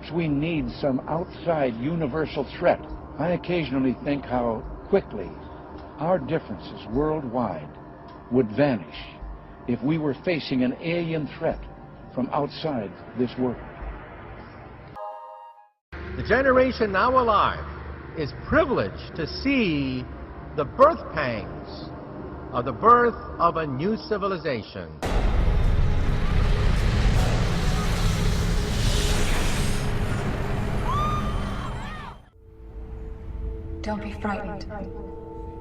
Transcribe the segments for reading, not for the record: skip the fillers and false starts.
Perhaps we need some outside universal threat. I occasionally think how quickly our differences worldwide would vanish if we were facing an alien threat from outside this world. The generation now alive is privileged to see the birth pangs of the birth of a new civilization. Don't be frightened.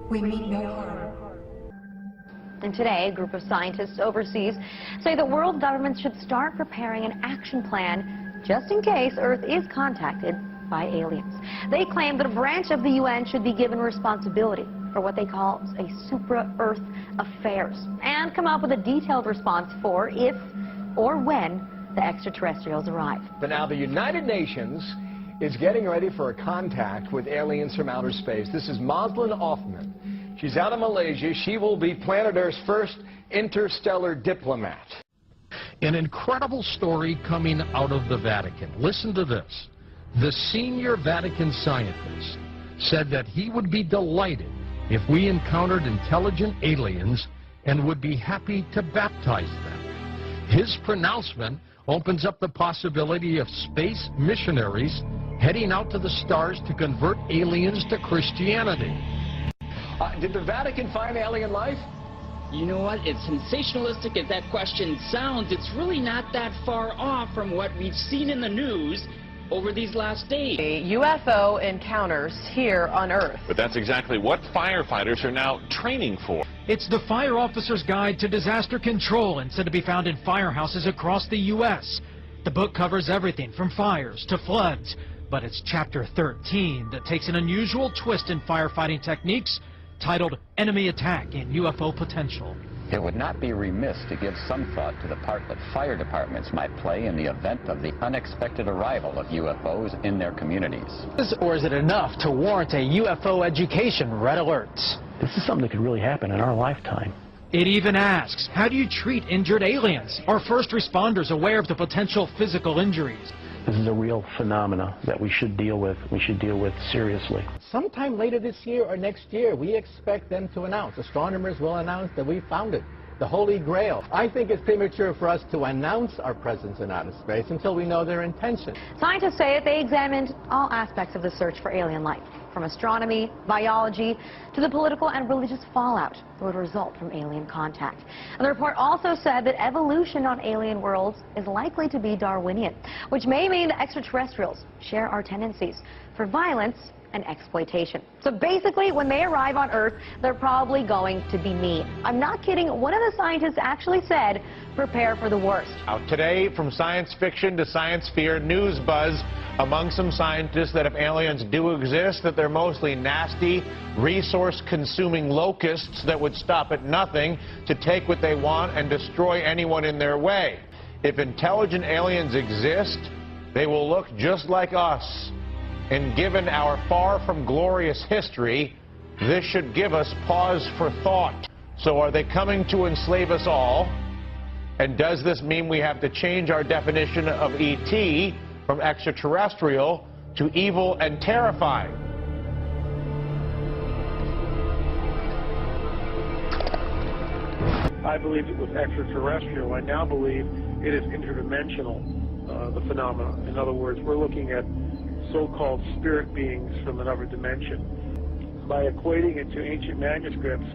We mean no harm. And today, a group of scientists overseas say that world governments should start preparing an action plan just in case Earth is contacted by aliens. They claim that a branch of the UN should be given responsibility for what they call a supra-Earth affairs and come up with a detailed response for if or when the extraterrestrials arrive. But now the United Nations is getting ready for a contact with aliens from outer space. This is Moslin Othman. She's out of Malaysia. She will be planet Earth's first interstellar diplomat. An incredible story coming out of the Vatican. Listen to this. The senior Vatican scientist said that he would be delighted if we encountered intelligent aliens and would be happy to baptize them. His pronouncement opens up the possibility of space missionaries heading out to the stars to convert aliens to Christianity. Did the Vatican find alien life? You know what? As sensationalistic as that question sounds, it's really not that far off from what we've seen in the news over these last days. UFO encounters here on Earth. But that's exactly what firefighters are now training for. It's the Fire Officer's Guide to Disaster Control and said to be found in firehouses across the U.S. The book covers everything from fires to floods, but it's chapter 13 that takes an unusual twist in firefighting techniques titled Enemy Attack in UFO Potential. It would not be remiss to give some thought to the part that fire departments might play in the event of the unexpected arrival of UFOs in their communities. Or is it enough to warrant a UFO education red alert? This is something that could really happen in our lifetime. It even asks, how do you treat injured aliens? Are first responders aware of the potential physical injuries? This is a real phenomena that we should deal with. We should deal with seriously. Sometime later this year or next year, we expect them to announce. Astronomers will announce that we found it, the Holy Grail. I think it's premature for us to announce our presence in outer space until we know their intention. Scientists say that they examined all aspects of the search for alien life, from astronomy, biology, to the political and religious fallout that would result from alien contact. And the report also said that evolution on alien worlds is likely to be Darwinian, which may mean the extraterrestrials share our tendencies for violence and exploitation. So basically, when they arrive on Earth, they're probably going to be mean. I'm not kidding. One of the scientists actually said, prepare for the worst. Out today, from science fiction to science fear, news buzz among some scientists that if aliens do exist, that they're mostly nasty, resource-consuming locusts that would stop at nothing to take what they want and destroy anyone in their way. If intelligent aliens exist, they will look just like us. And given our far from glorious history, this should give us pause for thought. So are they coming to enslave us all? And does this mean we have to change our definition of ET from extraterrestrial to evil and terrifying? I believed it was extraterrestrial. I now believe it is interdimensional, the phenomena. In other words, we're looking at so-called spirit beings from another dimension. By equating it to ancient manuscripts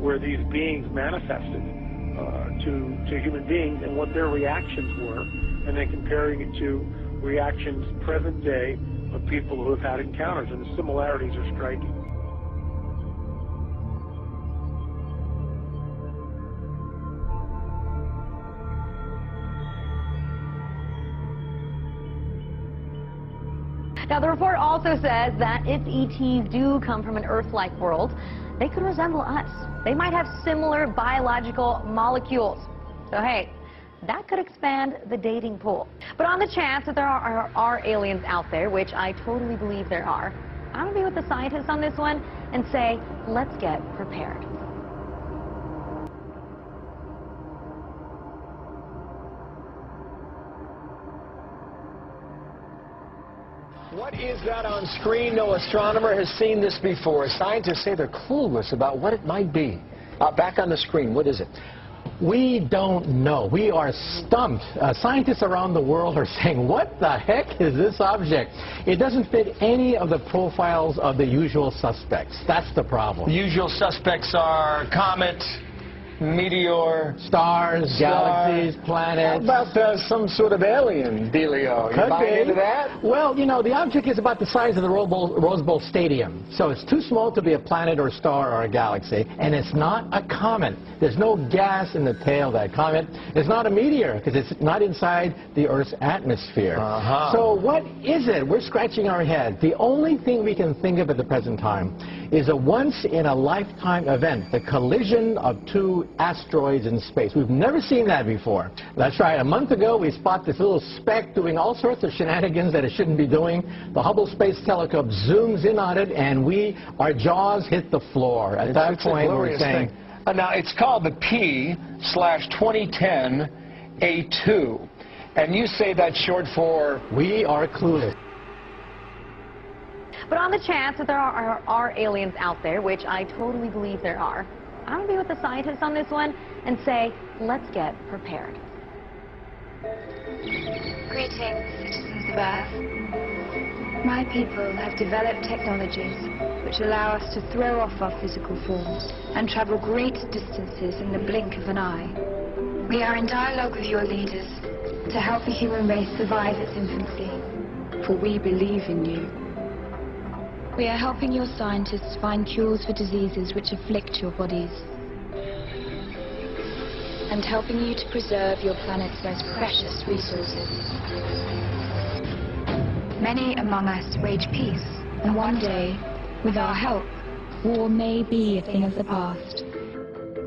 where these beings manifested to human beings and what their reactions were, and then comparing it to reactions present day of people who have had encounters, and the similarities are striking. Now, the report also says that if ETs do come from an Earth-like world, they could resemble us. They might have similar biological molecules. So, hey, that could expand the dating pool. But on the chance that there are aliens out there, which I totally believe there are, I'm going to be with the scientists on this one and say, let's get prepared. What is that on screen? No astronomer has seen this before. Scientists say they're clueless about what it might be. Back on the screen, what is it? We don't know. We are stumped. Scientists around the world are saying, what the heck is this object? It doesn't fit any of the profiles of the usual suspects. That's the problem. The usual suspects are comet, meteor, stars, galaxies, planets. How about some sort of alien dealio? You buying into that? Well, you know, the object is about the size of the Rose Bowl Stadium. So it's too small to be a planet or a star or a galaxy. And it's not a comet. There's no gas in the tail of that comet. It's not a meteor because it's not inside the Earth's atmosphere. So what is it? We're scratching our head. The only thing we can think of at the present time is a once-in-a-lifetime event, the collision of two asteroids in space. We've never seen that before. That's right. A month ago, we spotted this little speck doing all sorts of shenanigans that it shouldn't be doing. The Hubble Space Telescope zooms in on it, and our jaws hit the floor. At that point, we're saying... Now, it's called the P/2010A2, and you say that's short for... We are clueless. But on the chance that there are aliens out there, which I totally believe there are, I'm going to be with the scientists on this one and say, let's get prepared. Greetings, citizens of Earth. My people have developed technologies which allow us to throw off our physical forms and travel great distances in the blink of an eye. We are in dialogue with your leaders to help the human race survive its infancy, for we believe in you. We are helping your scientists find cures for diseases which afflict your bodies, and helping you to preserve your planet's most precious resources. Many among us wage peace, and one day, with our help, war may be a thing of the past.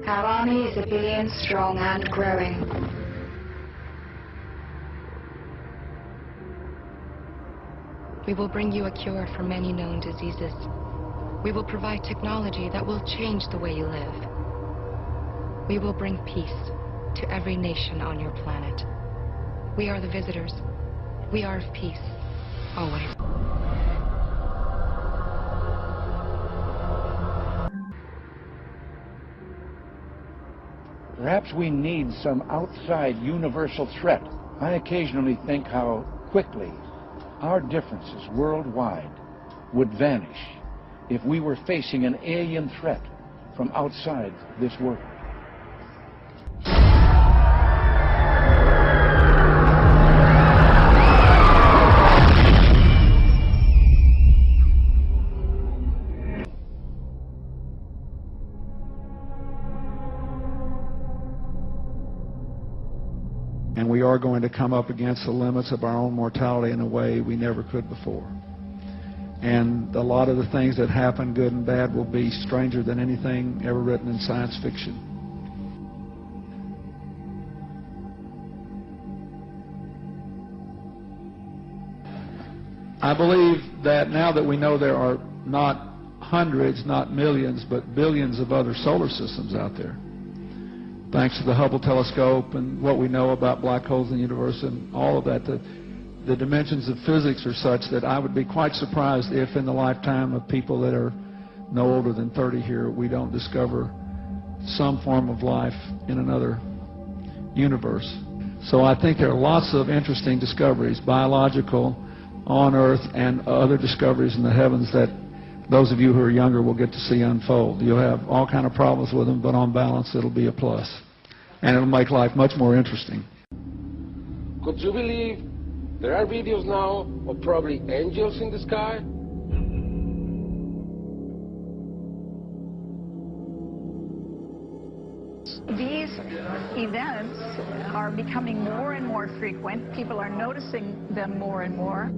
Our army is 1 billion strong and growing. We will bring you a cure for many known diseases. We will provide technology that will change the way you live. We will bring peace to every nation on your planet. We are the visitors. We are of peace, always. Perhaps we need some outside universal threat. I occasionally think how quickly our differences worldwide would vanish if we were facing an alien threat from outside this world. And we are going to come up against the limits of our own mortality in a way we never could before. And a lot of the things that happen, good and bad, will be stranger than anything ever written in science fiction. I believe that now that we know there are not hundreds, not millions, but billions of other solar systems out there, thanks to the Hubble telescope and what we know about black holes in the universe and all of that, the dimensions of physics are such that I would be quite surprised if in the lifetime of people that are no older than 30 here, we don't discover some form of life in another universe. So I think there are lots of interesting discoveries, biological, on Earth, and other discoveries in the heavens that those of you who are younger will get to see unfold. You'll have all kind of problems with them, but on balance it'll be a plus. And it'll make life much more interesting. Could you believe there are videos now of probably angels in the sky? These events are becoming more and more frequent. People are noticing them more and more.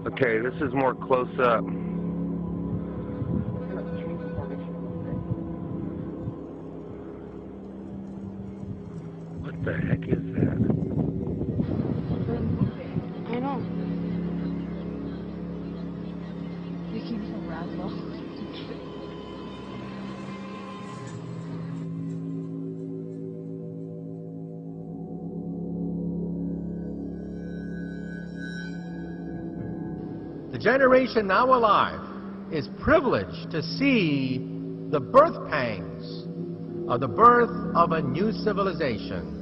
Okay, this is more close up. The generation now alive is privileged to see the birth pangs of the birth of a new civilization.